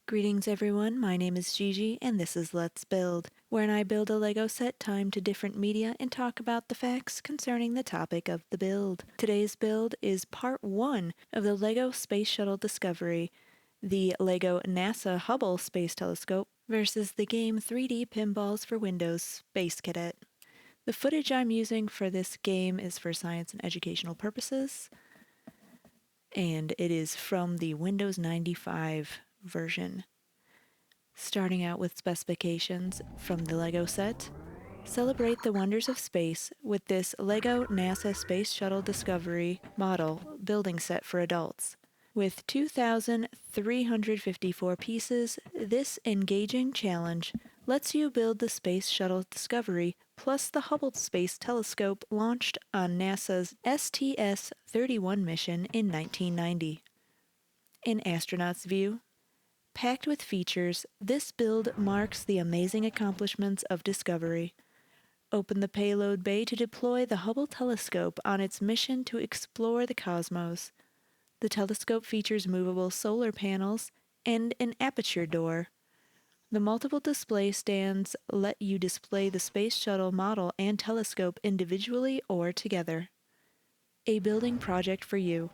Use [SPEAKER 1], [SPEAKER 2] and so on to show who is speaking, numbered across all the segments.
[SPEAKER 1] Greetings everyone, my name is Gigi and this is Let's Build, wherein I build a Lego set timed to different media and talk about the facts concerning the topic of the build. Today's build is part 1 of the Lego Space Shuttle Discovery, the Lego NASA Hubble Space Telescope versus the game 3D Pinballs for Windows Space Cadet. The footage I'm using for this game is for science and educational purposes, and it is from the Windows 95 version. Starting out with specifications from the LEGO set, celebrate the wonders of space with this LEGO NASA Space Shuttle Discovery model building set for adults. With 2,354 pieces, this engaging challenge lets you build the Space Shuttle Discovery plus the Hubble Space Telescope launched on NASA's STS-31 mission in 1990. An astronaut's view. Packed with features, this build marks the amazing accomplishments of Discovery. Open the payload bay to deploy the Hubble telescope on its mission to explore the cosmos. The telescope features movable solar panels and an aperture door. The multiple display stands let you display the Space Shuttle model and telescope individually or together. A building project for you.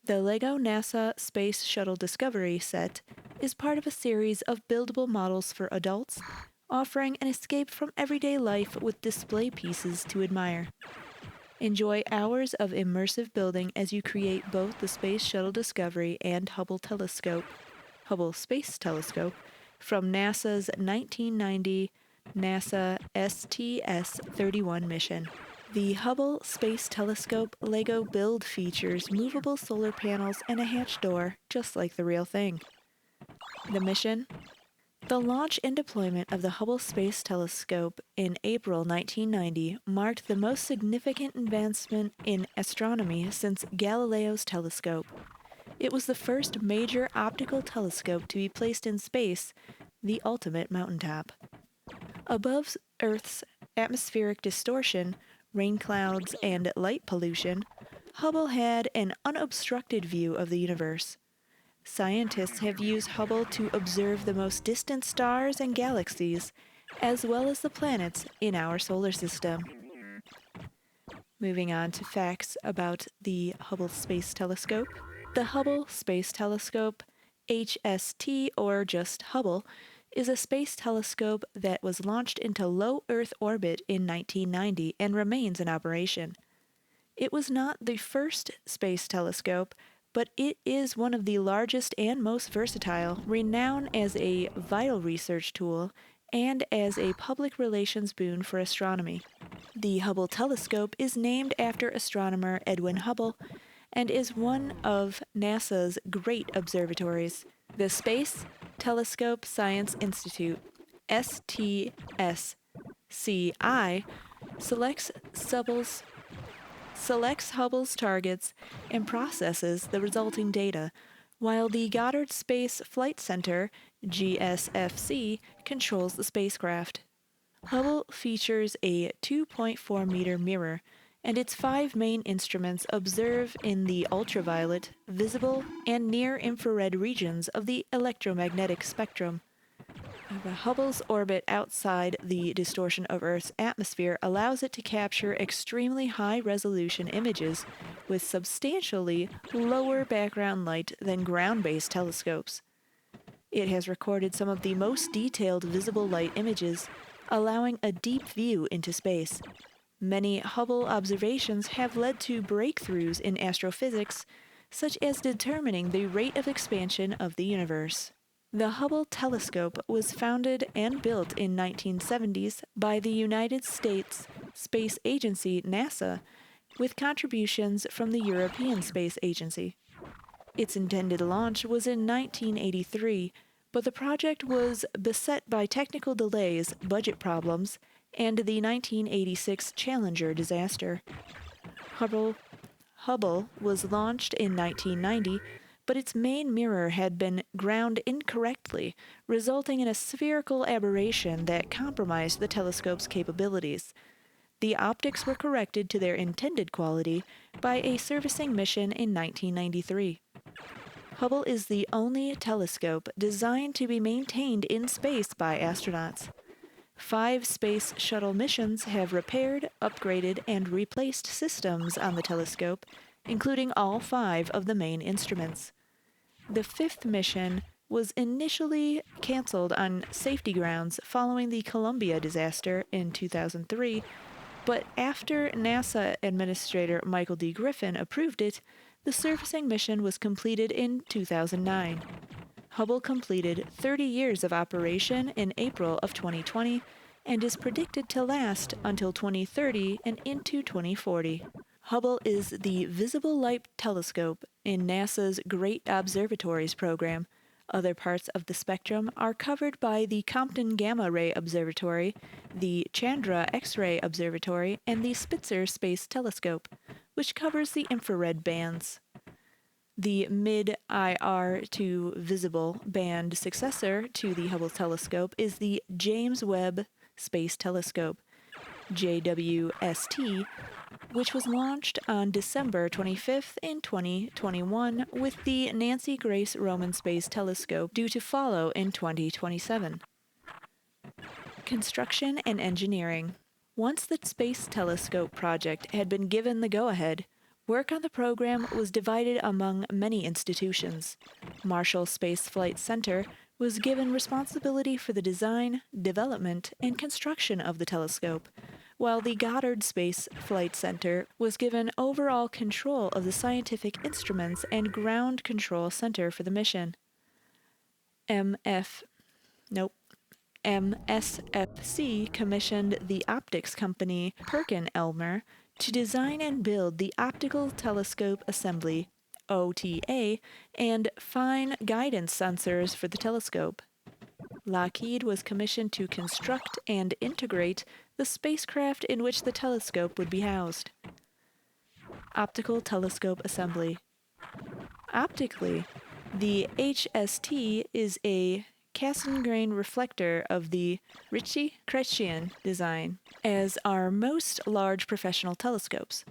[SPEAKER 1] The LEGO NASA Space Shuttle Discovery set is part of a series of buildable models for adults, offering an escape from everyday life with display pieces to admire. Enjoy hours of immersive building as you create both the Space Shuttle Discovery and Hubble Space Telescope from NASA's 1990 NASA STS-31 mission. The Hubble Space Telescope LEGO build features movable solar panels and a hatch door, just like the real thing. The mission? The launch and deployment of the Hubble Space Telescope in April 1990 marked the most significant advancement in astronomy since Galileo's telescope. It was the first major optical telescope to be placed in space, the ultimate mountaintop. Above Earth's atmospheric distortion, rain clouds, and light pollution, Hubble had an unobstructed view of the universe. Scientists have used Hubble to observe the most distant stars and galaxies, as well as the planets in our solar system. Moving on to facts about the Hubble Space Telescope. The Hubble Space Telescope, HST or just Hubble, is a space telescope that was launched into low Earth orbit in 1990 and remains in operation. It was not the first space telescope, but it is one of the largest and most versatile, renowned as a vital research tool and as a public relations boon for astronomy. The Hubble telescope is named after astronomer Edwin Hubble and is one of NASA's great observatories. The Space Telescope Science Institute, STSCI, selects Hubble's targets and processes the resulting data, while the Goddard Space Flight Center, GSFC, controls the spacecraft. Hubble features a 2.4-meter mirror, and its 5 main instruments observe in the ultraviolet, visible, and near-infrared regions of the electromagnetic spectrum. Hubble's orbit outside the distortion of Earth's atmosphere allows it to capture extremely high-resolution images with substantially lower background light than ground-based telescopes. It has recorded some of the most detailed visible light images, allowing a deep view into space. Many Hubble observations have led to breakthroughs in astrophysics, such as determining the rate of expansion of the universe. The Hubble telescope was founded and built in 1970s by the United States Space Agency, NASA, with contributions from the European Space Agency. Its intended launch was in 1983, but the project was beset by technical delays, budget problems, and the 1986 Challenger disaster. Hubble was launched in 1990, but its main mirror had been ground incorrectly, resulting in a spherical aberration that compromised the telescope's capabilities. The optics were corrected to their intended quality by a servicing mission in 1993. Hubble is the only telescope designed to be maintained in space by astronauts. 5 space shuttle missions have repaired, upgraded, and replaced systems on the telescope, including all 5 of the main instruments. The 5th mission was initially canceled on safety grounds following the Columbia disaster in 2003, but after NASA Administrator Michael D. Griffin approved it, the surfacing mission was completed in 2009. Hubble completed 30 years of operation in April of 2020 and is predicted to last until 2030 and into 2040. Hubble is the visible light telescope in NASA's Great Observatories program. Other parts of the spectrum are covered by the Compton Gamma Ray Observatory, the Chandra X-ray Observatory, and the Spitzer Space Telescope, which covers the infrared bands. The mid-IR to visible band successor to the Hubble telescope is the James Webb Space Telescope, JWST, which was launched on December 25th in 2021, with the Nancy Grace Roman Space Telescope due to follow in 2027. Construction and engineering. Once the Space Telescope project had been given the go-ahead, work on the program was divided among many institutions. Marshall Space Flight Center was given responsibility for the design, development, and construction of the telescope, while the Goddard Space Flight Center was given overall control of the scientific instruments and ground control center for the mission. MSFC commissioned the optics company Perkin-Elmer to design and build the Optical Telescope Assembly, OTA, and fine guidance sensors for the telescope. Lockheed was commissioned to construct and integrate the spacecraft in which the telescope would be housed. Optical Telescope Assembly. Optically, the HST is a Cassegrain reflector of the Ritchie-Chrétien design, as are most large professional telescopes.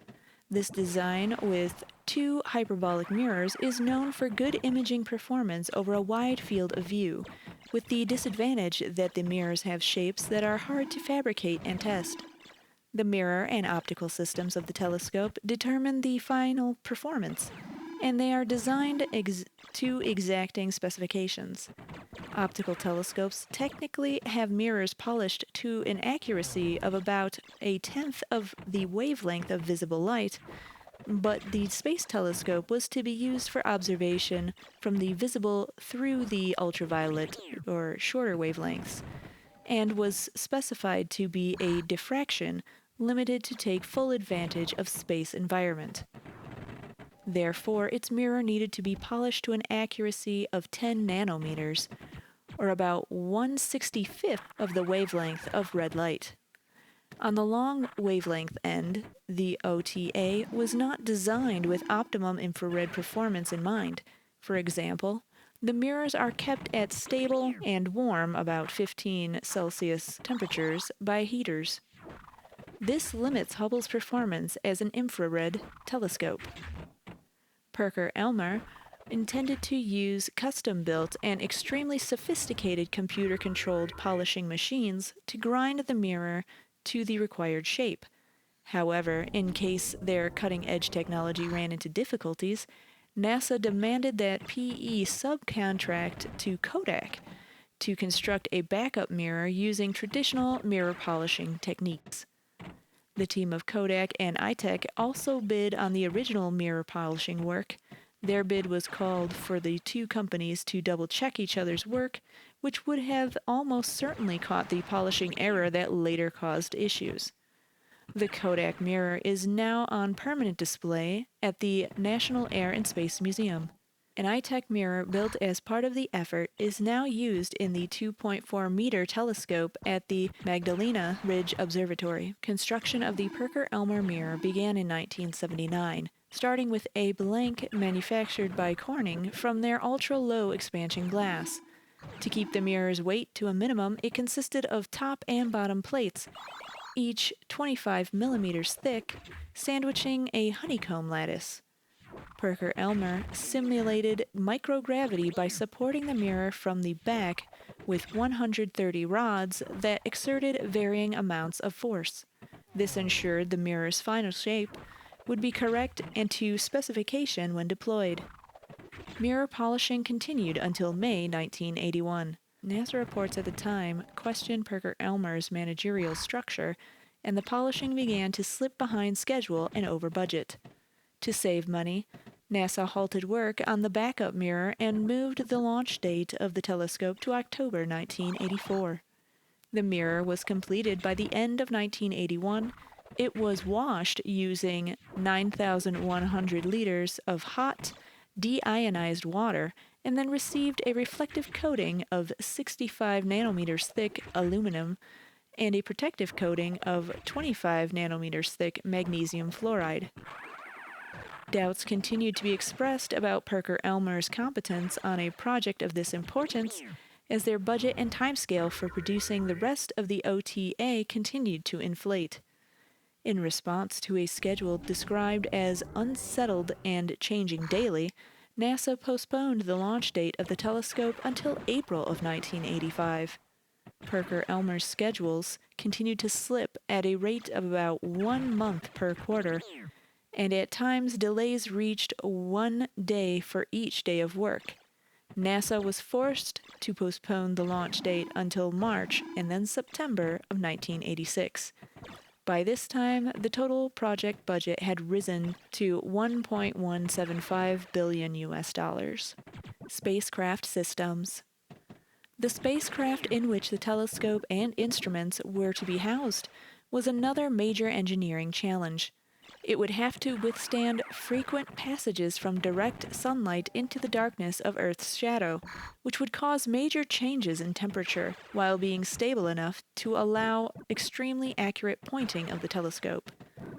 [SPEAKER 1] This design, with 2 hyperbolic mirrors, is known for good imaging performance over a wide field of view, with the disadvantage that the mirrors have shapes that are hard to fabricate and test. The mirror and optical systems of the telescope determine the final performance, and they are designed to exacting specifications. Optical telescopes technically have mirrors polished to an accuracy of about 1/10 of the wavelength of visible light, but the space telescope was to be used for observation from the visible through the ultraviolet or shorter wavelengths, and was specified to be a diffraction limited to take full advantage of space environment. Therefore, its mirror needed to be polished to an accuracy of 10 nanometers, or about 1/65th of the wavelength of red light. On the long wavelength end, the OTA was not designed with optimum infrared performance in mind. For example, the mirrors are kept at stable and warm, about 15 Celsius temperatures, by heaters. This limits Hubble's performance as an infrared telescope. Perkin-Elmer intended to use custom-built and extremely sophisticated computer-controlled polishing machines to grind the mirror to the required shape. However, in case their cutting-edge technology ran into difficulties, NASA demanded that PE subcontract to Kodak to construct a backup mirror using traditional mirror polishing techniques. The team of Kodak and iTech also bid on the original mirror polishing work. Their bid was called for the 2 companies to double-check each other's work, which would have almost certainly caught the polishing error that later caused issues. The Kodak mirror is now on permanent display at the National Air and Space Museum. An iTech mirror built as part of the effort is now used in the 2.4-meter telescope at the Magdalena Ridge Observatory. Construction of the Perkin-Elmer mirror began in 1979, starting with a blank manufactured by Corning from their ultra-low expansion glass. To keep the mirror's weight to a minimum, it consisted of top and bottom plates, each 25 millimeters thick, sandwiching a honeycomb lattice. Parker-Elmer simulated microgravity by supporting the mirror from the back with 130 rods that exerted varying amounts of force. This ensured the mirror's final shape would be correct and to specification when deployed. Mirror polishing continued until May 1981. NASA reports at the time questioned Parker-Elmer's managerial structure, and the polishing began to slip behind schedule and over budget. To save money, NASA halted work on the backup mirror and moved the launch date of the telescope to October 1984. The mirror was completed by the end of 1981. It was washed using 9,100 liters of hot, deionized water and then received a reflective coating of 65 nanometers thick aluminum and a protective coating of 25 nanometers thick magnesium fluoride. Doubts continued to be expressed about Parker-Elmer's competence on a project of this importance as their budget and timescale for producing the rest of the OTA continued to inflate. In response to a schedule described as unsettled and changing daily, NASA postponed the launch date of the telescope until April of 1985. Parker-Elmer's schedules continued to slip at a rate of about 1 month per quarter, and at times delays reached 1 day for each day of work. NASA was forced to postpone the launch date until March and then September of 1986. By this time, the total project budget had risen to $1.175 billion US. Spacecraft systems. The spacecraft in which the telescope and instruments were to be housed was another major engineering challenge. It would have to withstand frequent passages from direct sunlight into the darkness of Earth's shadow, which would cause major changes in temperature while being stable enough to allow extremely accurate pointing of the telescope.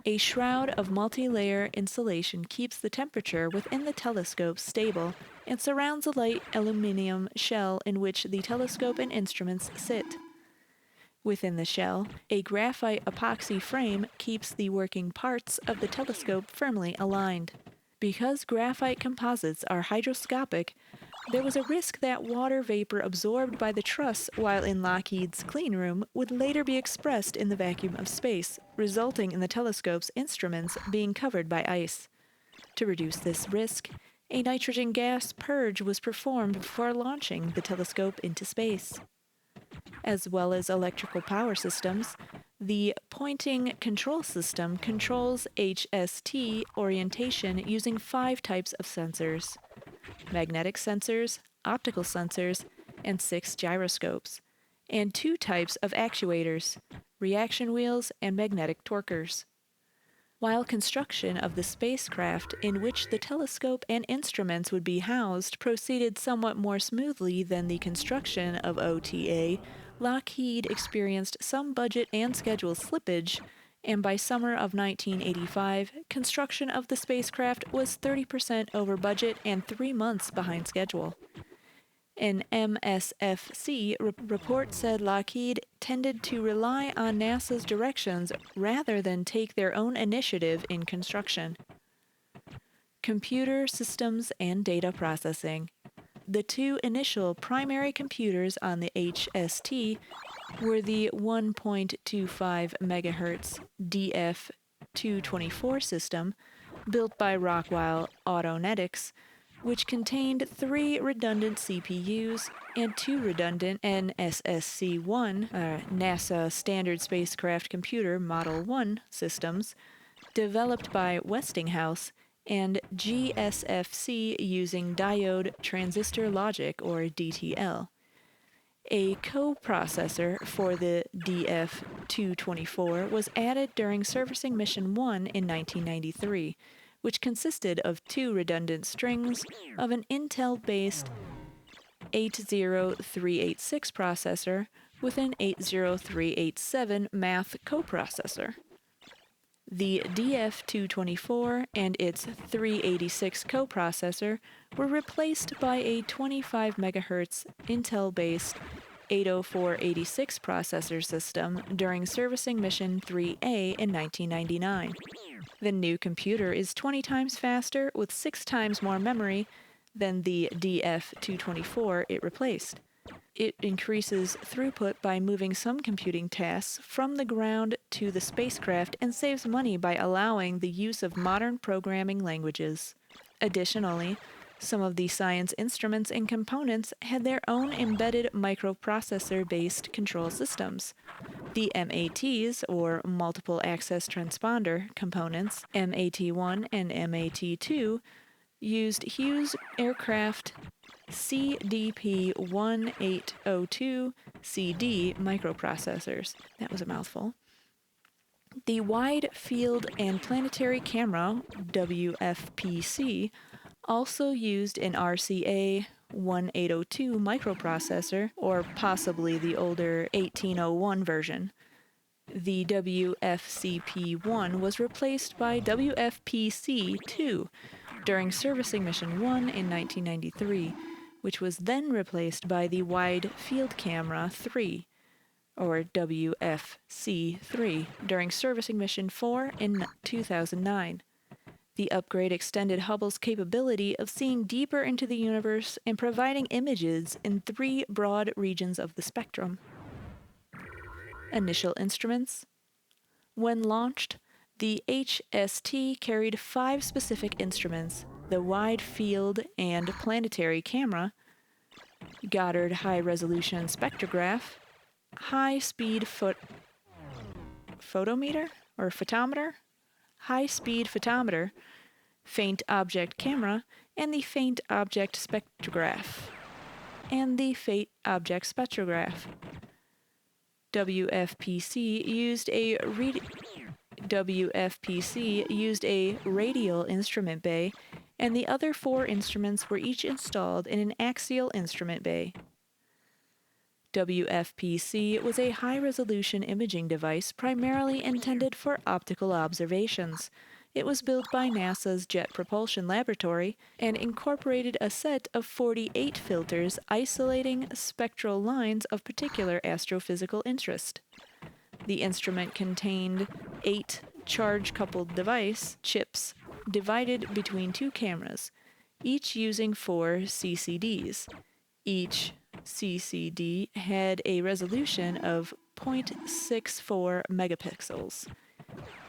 [SPEAKER 1] A shroud of multi-layer insulation keeps the temperature within the telescope stable and surrounds a light aluminum shell in which the telescope and instruments sit. Within the shell, a graphite epoxy frame keeps the working parts of the telescope firmly aligned. Because graphite composites are hygroscopic, there was a risk that water vapor absorbed by the truss while in Lockheed's cleanroom would later be expressed in the vacuum of space, resulting in the telescope's instruments being covered by ice. To reduce this risk, a nitrogen gas purge was performed before launching the telescope into space. As well as electrical power systems, the pointing control system controls HST orientation using 5 types of sensors: magnetic sensors, optical sensors, and 6 gyroscopes, and 2 types of actuators, reaction wheels and magnetic torquers. While construction of the spacecraft in which the telescope and instruments would be housed proceeded somewhat more smoothly than the construction of OTA, Lockheed experienced some budget and schedule slippage, and by summer of 1985, construction of the spacecraft was 30% over budget and 3 months behind schedule. An MSFC report said Lockheed tended to rely on NASA's directions rather than take their own initiative in construction. Computer systems and data processing. The 2 initial primary computers on the HST were the 1.25 MHz DF-224 system, built by Rockwell Autonetics, which contained 3 redundant CPUs and 2 redundant NSSC-1 NASA Standard Spacecraft Computer Model 1 systems, developed by Westinghouse, and GSFC using diode transistor logic, or DTL. A coprocessor for the DF-224 was added during Servicing Mission 1 in 1993, which consisted of 2 redundant strings of an Intel-based 80386 processor with an 80387 math coprocessor. The DF-224 and its 386 coprocessor were replaced by a 25 MHz Intel-based 80486 processor system during Servicing Mission 3A in 1999. The new computer is 20 times faster with 6 times more memory than the DF224 it replaced. It increases throughput by moving some computing tasks from the ground to the spacecraft and saves money by allowing the use of modern programming languages. Additionally, some of the science instruments and components had their own embedded microprocessor-based control systems. The MATs, or Multiple Access Transponder components, MAT1 and MAT2, used Hughes Aircraft CDP-1802CD microprocessors. That was a mouthful. The Wide Field and Planetary Camera, WFPC, also used an RCA 1802 microprocessor, or possibly the older 1801 version. The WFCP-1 was replaced by WFPC-2 during Servicing Mission 1 in 1993, which was then replaced by the Wide Field Camera 3, or WFC-3, during Servicing Mission 4 in 2009. The upgrade extended Hubble's capability of seeing deeper into the universe and providing images in 3 broad regions of the spectrum. Initial instruments. When launched, the HST carried 5 specific instruments: the Wide Field and Planetary Camera, Goddard High Resolution Spectrograph, High Speed Photometer, High Speed Photometer, Faint Object Camera, and the Faint Object Spectrograph. WFPC used a radial instrument bay, and the other 4 instruments were each installed in an axial instrument bay. WFPC was a high-resolution imaging device primarily intended for optical observations. It was built by NASA's Jet Propulsion Laboratory and incorporated a set of 48 filters isolating spectral lines of particular astrophysical interest. The instrument contained 8 charge-coupled device chips divided between 2 cameras, each using 4 CCDs. Each CCD had a resolution of 0.64 megapixels.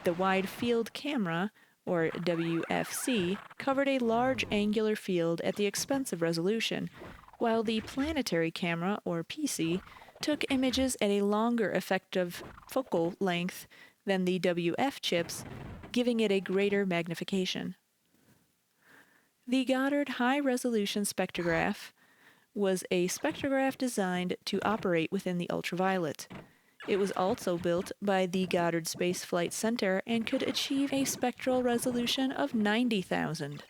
[SPEAKER 1] The Wide Field Camera, or WFC, covered a large angular field at the expense of resolution, while the Planetary Camera, or PC, took images at a longer effective focal length than the WF chips, giving it a greater magnification. The Goddard High Resolution Spectrograph was a spectrograph designed to operate within the ultraviolet. It was also built by the Goddard Space Flight Center and could achieve a spectral resolution of 90,000.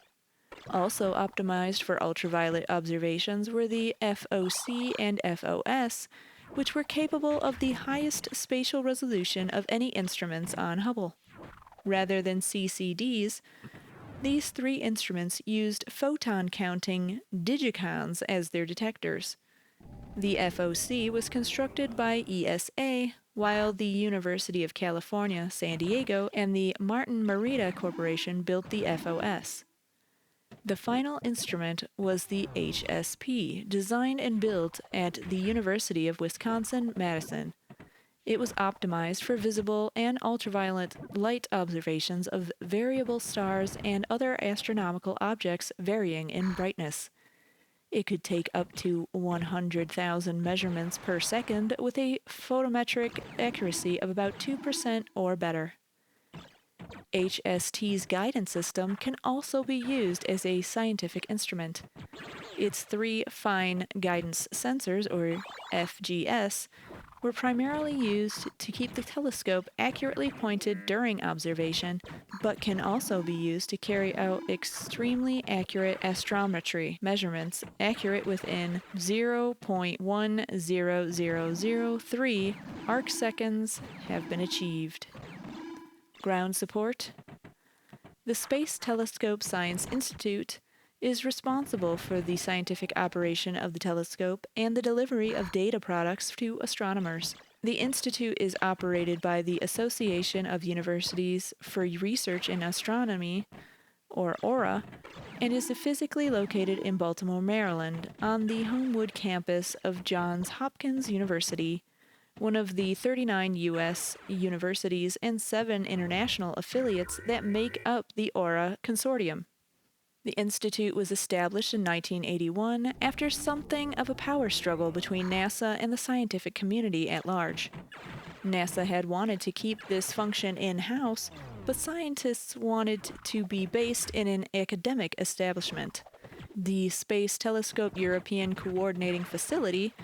[SPEAKER 1] Also optimized for ultraviolet observations were the FOC and FOS, which were capable of the highest spatial resolution of any instruments on Hubble. Rather than CCDs, these 3 instruments used photon-counting digicons as their detectors. The FOC was constructed by ESA, while the University of California, San Diego, and the Martin Marietta Corporation built the FOS. The final instrument was the HSP, designed and built at the University of Wisconsin-Madison. It was optimized for visible and ultraviolet light observations of variable stars and other astronomical objects varying in brightness. It could take up to 100,000 measurements per second with a photometric accuracy of about 2% or better. HST's guidance system can also be used as a scientific instrument. Its 3 fine guidance sensors, or FGS, were primarily used to keep the telescope accurately pointed during observation, but can also be used to carry out extremely accurate astrometry measurements accurate within 0.10003 arc seconds have been achieved. Ground support. The Space Telescope Science Institute is responsible for the scientific operation of the telescope and the delivery of data products to astronomers. The institute is operated by the Association of Universities for Research in Astronomy, or AURA, and is physically located in Baltimore, Maryland, on the Homewood campus of Johns Hopkins University, one of the 39 U.S. universities and 7 international affiliates that make up the AURA consortium. The institute was established in 1981 after something of a power struggle between NASA and the scientific community at large. NASA had wanted to keep this function in-house, but scientists wanted to be based in an academic establishment. The Space Telescope European Coordinating Facility,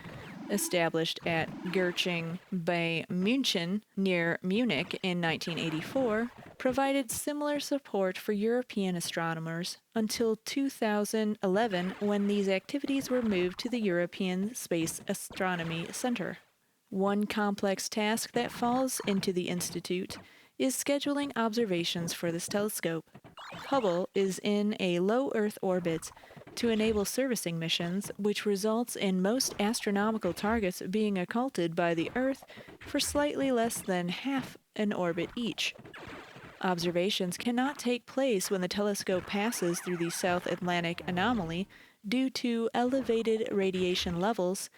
[SPEAKER 1] established at Gerching bei München near Munich in 1984, provided similar support for European astronomers until 2011 when these activities were moved to the European Space Astronomy Center. One complex task that falls into the Institute is scheduling observations for this telescope. Hubble is in a low Earth orbit to enable servicing missions, which results in most astronomical targets being occulted by the Earth for slightly less than half an orbit each. Observations cannot take place when the telescope passes through the South Atlantic anomaly due to elevated radiation levels,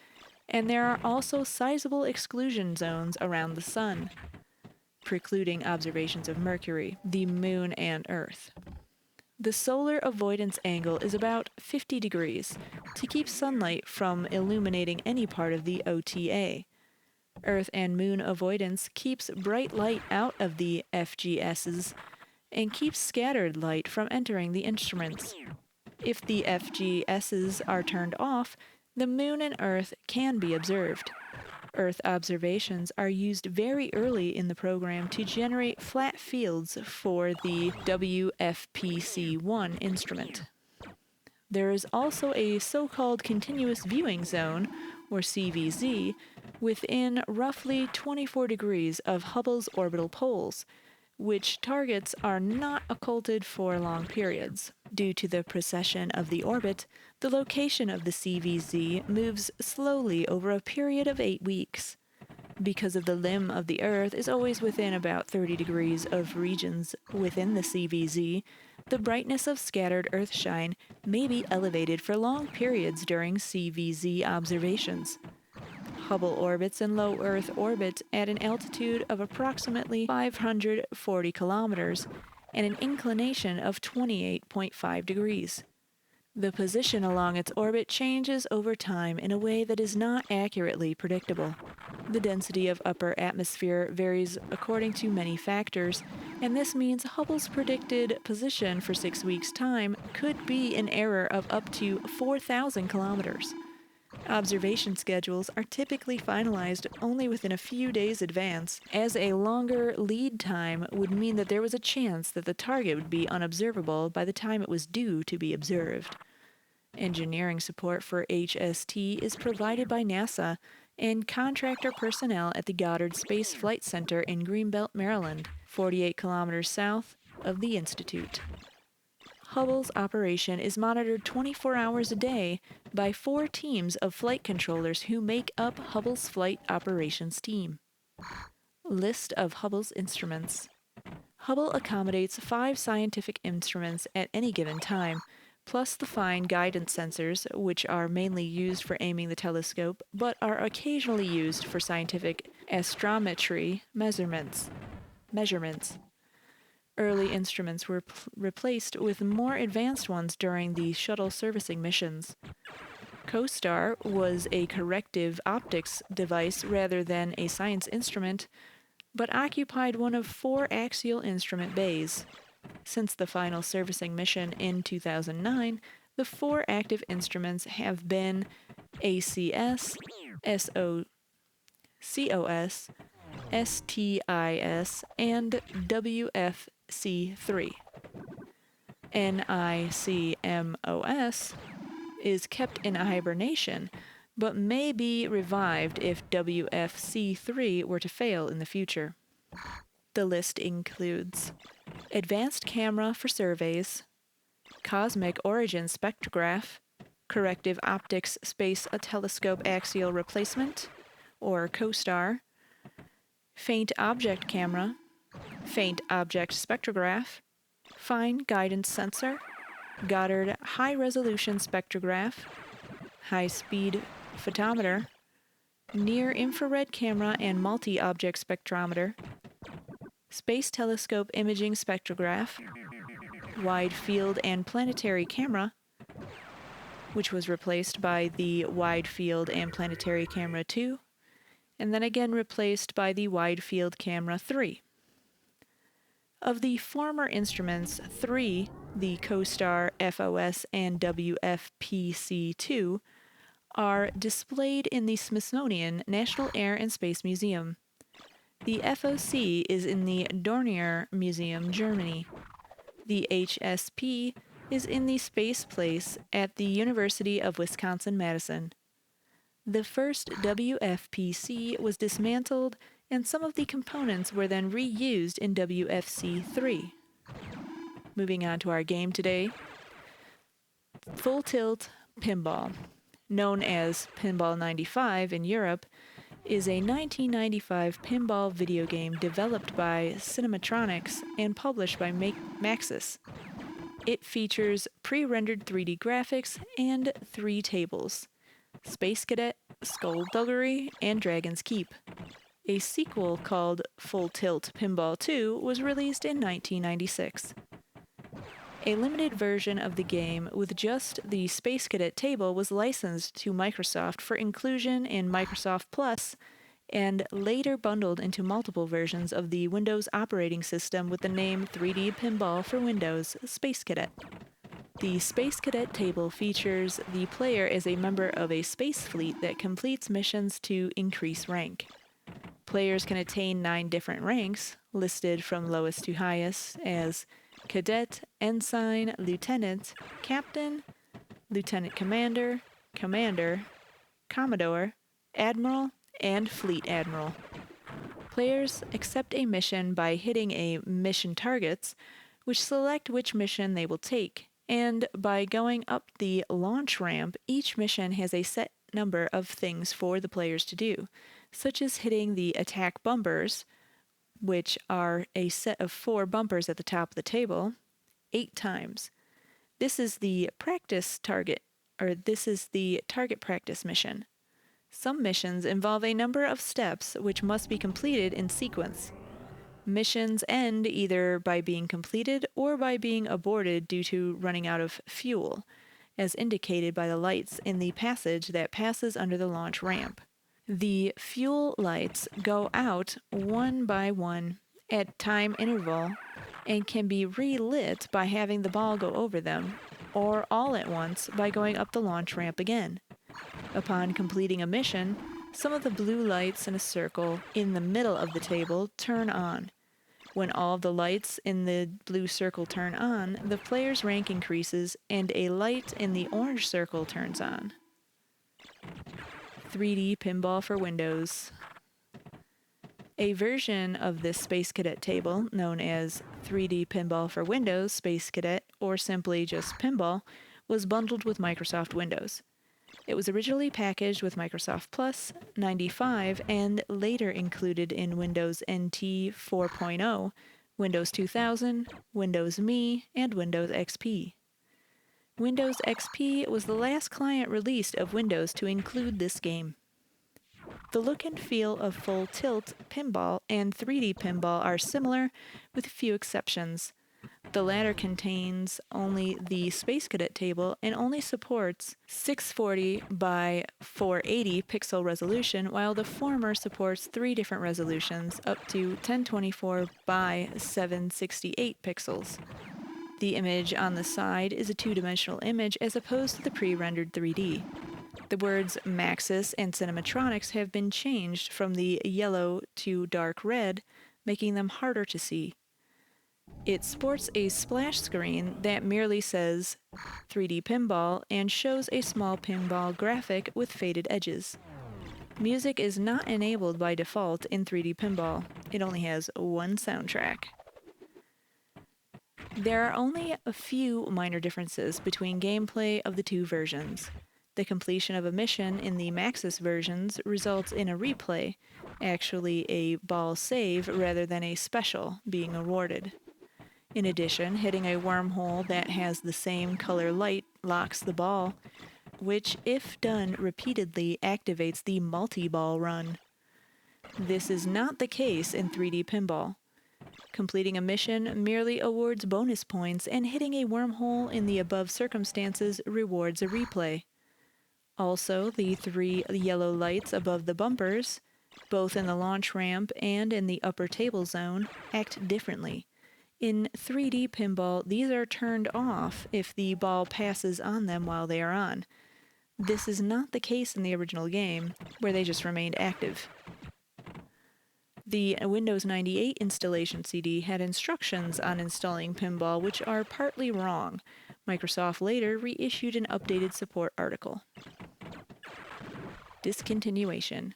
[SPEAKER 1] and there are also sizable exclusion zones around the Sun, precluding observations of Mercury, the Moon, and Earth. The solar avoidance angle is about 50 degrees to keep sunlight from illuminating any part of the OTA. Earth and Moon avoidance keeps bright light out of the FGSs and keeps scattered light from entering the instruments. If the FGSs are turned off, the Moon and Earth can be observed. Earth observations are used very early in the program to generate flat fields for the WFPC-1 instrument. There is also a so-called continuous viewing zone, or CVZ, within roughly 24 degrees of Hubble's orbital poles, which targets are not occulted for long periods. Due to the precession of the orbit, the location of the CVZ moves slowly over a period of 8 weeks. Because of the limb of the Earth is always within about 30 degrees of regions within the CVZ, the brightness of scattered Earthshine may be elevated for long periods during CVZ observations. Hubble orbits in low Earth orbit at an altitude of approximately 540 kilometers and an inclination of 28.5 degrees. The position along its orbit changes over time in a way that is not accurately predictable. The density of upper atmosphere varies according to many factors, and this means Hubble's predicted position for 6 weeks' time could be an error of up to 4,000 kilometers. Observation schedules are typically finalized only within a few days advance, as a longer lead time would mean that there was a chance that the target would be unobservable by the time it was due to be observed. Engineering support for HST is provided by NASA and contractor personnel at the Goddard Space Flight Center in Greenbelt, Maryland, 48 kilometers south of the Institute. Hubble's operation is monitored 24 hours a day by 4 teams of flight controllers who make up Hubble's flight operations team. List of Hubble's instruments. Hubble accommodates 5 scientific instruments at any given time, plus the fine guidance sensors, which are mainly used for aiming the telescope, but are occasionally used for scientific astrometry measurements. Early instruments were replaced with more advanced ones during the Shuttle servicing missions. CoStar was a corrective optics device rather than a science instrument, but occupied one of 4 axial instrument bays. Since the final servicing mission in 2009, the 4 active instruments have been ACS, COS, STIS, and WFC3. NICMOS is kept in hibernation, but may be revived if WFC3 were to fail in the future. The list includes Advanced Camera for Surveys, Cosmic Origin Spectrograph, Corrective Optics Space Telescope Axial Replacement, or CoStar, faint object camera, faint object spectrograph, fine guidance sensor, Goddard high-resolution spectrograph, high-speed photometer, near-infrared camera and multi-object spectrometer, space telescope imaging spectrograph, wide field and planetary camera, which was replaced by the Wide Field and Planetary Camera 2, and then again replaced by the Wide Field Camera 3. Of the former instruments, 3, the CoStar FOS and WFPC-2, are displayed in the Smithsonian National Air and Space Museum. The FOC is in the Dornier Museum, Germany. The HSP is in the Space Place at the University of Wisconsin-Madison. The first WFPC was dismantled, and some of the components were then reused in WFC-3. Moving on to our game today. Full Tilt Pinball, known as Pinball 95 in Europe, is a 1995 pinball video game developed by Cinematronics and published by Maxis. It features pre-rendered 3D graphics and 3 tables: Space Cadet, Skullduggery, and Dragon's Keep. A sequel called Full Tilt Pinball 2 was released in 1996. A limited version of the game with just the Space Cadet table was licensed to Microsoft for inclusion in Microsoft Plus and later bundled into multiple versions of the Windows operating system with the name 3D Pinball for Windows Space Cadet. The Space Cadet table features the player as a member of a space fleet that completes missions to increase rank. Players can attain 9 different ranks, listed from lowest to highest as Cadet, Ensign, Lieutenant, Captain, Lieutenant Commander, Commander, Commodore, Admiral, and Fleet Admiral. Players accept a mission by hitting a mission targets, which select which mission they will take, and by going up the launch ramp, each mission has a set number of things for the players to do, such as hitting the attack bumpers, which are a set of 4 bumpers at the top of the table, 8 times. This is the target practice mission. Some missions involve a number of steps which must be completed in sequence. Missions end either by being completed or by being aborted due to running out of fuel, as indicated by the lights in the passage that passes under the launch ramp. The fuel lights go out one by one at time interval and can be relit by having the ball go over them, or all at once by going up the launch ramp again. Upon completing a mission, some of the blue lights in a circle in the middle of the table turn on. When all of the lights in the blue circle turn on, the player's rank increases and a light in the orange circle turns on. 3D Pinball for Windows. A version of this Space Cadet table, known as 3D Pinball for Windows Space Cadet, or simply just Pinball, was bundled with Microsoft Windows. It was originally packaged with Microsoft Plus 95 and later included in Windows NT 4.0, Windows 2000, Windows Me, and Windows XP. Windows XP was the last client released of Windows to include this game. The look and feel of Full Tilt Pinball and 3D Pinball are similar, with a few exceptions. The latter contains only the Space Cadet table and only supports 640 by 480 pixel resolution, while the former supports 3 different resolutions up to 1024 by 768 pixels. The image on the side is a 2-dimensional image as opposed to the pre-rendered 3D. The words Maxis and Cinematronics have been changed from the yellow to dark red, making them harder to see. It sports a splash screen that merely says 3D Pinball and shows a small pinball graphic with faded edges. Music is not enabled by default in 3D Pinball. It only has 1 soundtrack. There are only a few minor differences between gameplay of the 2 versions. The completion of a mission in the Maxis versions results in a replay, actually a ball save rather than a special being awarded. In addition, hitting a wormhole that has the same color light locks the ball, which, if done repeatedly, activates the multi-ball run. This is not the case in 3D Pinball. Completing a mission merely awards bonus points, and hitting a wormhole in the above circumstances rewards a replay. Also, the 3 yellow lights above the bumpers, both in the launch ramp and in the upper table zone, act differently. In 3D Pinball, these are turned off if the ball passes on them while they are on. This is not the case in the original game, where they just remained active. The Windows 98 installation CD had instructions on installing Pinball which are partly wrong. Microsoft later reissued an updated support article. Discontinuation.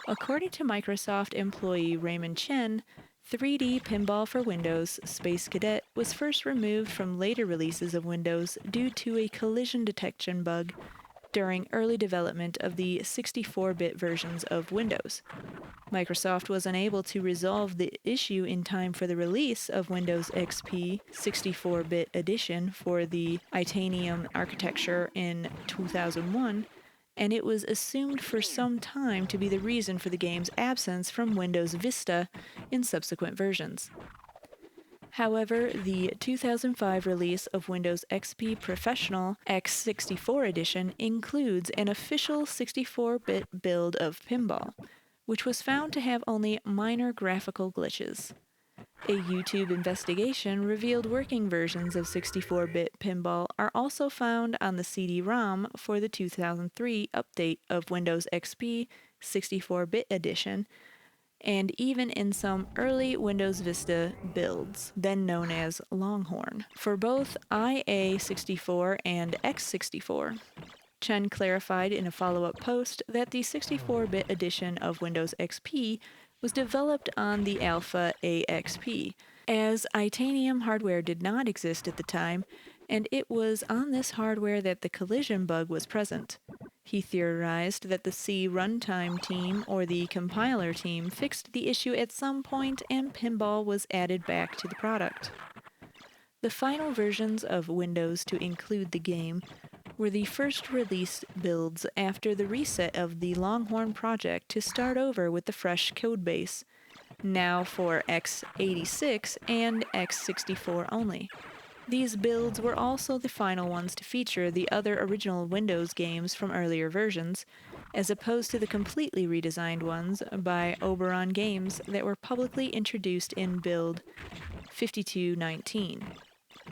[SPEAKER 1] According to Microsoft employee Raymond Chen, 3D Pinball for Windows Space Cadet was first removed from later releases of Windows due to a collision detection bug during early development of the 64-bit versions of Windows. Microsoft was unable to resolve the issue in time for the release of Windows XP 64-bit edition for the Itanium architecture in 2001, and it was assumed for some time to be the reason for the game's absence from Windows Vista in subsequent versions. However, the 2005 release of Windows XP Professional x64 edition includes an official 64-bit build of Pinball, which was found to have only minor graphical glitches. A YouTube investigation revealed working versions of 64-bit Pinball are also found on the CD-ROM for the 2003 update of Windows XP 64-bit edition, and even in some early Windows Vista builds, then known as Longhorn, for both IA64 and X64. Chen clarified in a follow-up post that the 64-bit edition of Windows XP was developed on the Alpha AXP, as Itanium hardware did not exist at the time, and it was on this hardware that the collision bug was present. He theorized that the C runtime team or the compiler team fixed the issue at some point and Pinball was added back to the product. The final versions of Windows to include the game were the first released builds after the reset of the Longhorn project to start over with the fresh codebase, now for x86 and x64 only. These builds were also the final ones to feature the other original Windows games from earlier versions, as opposed to the completely redesigned ones by Oberon Games that were publicly introduced in build 5219.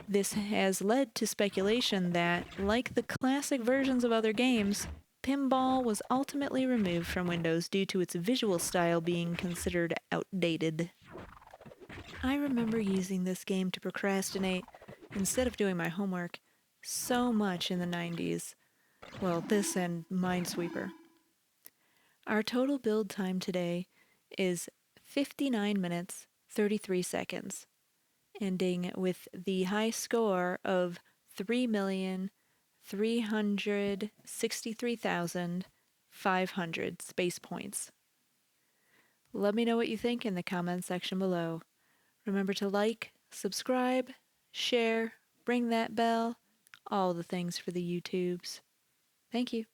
[SPEAKER 1] This has led to speculation that, like the classic versions of other games, Pinball was ultimately removed from Windows due to its visual style being considered outdated. I remember using this game to procrastinate instead of doing my homework so much in the 90s. Well, this and Minesweeper. Our total build time today is 59 minutes, 33 seconds. Ending with the high score of 3,363,500 space points. Let me know what you think in the comments section below. Remember to like, subscribe, share, ring that bell, all the things for the YouTubes. Thank you.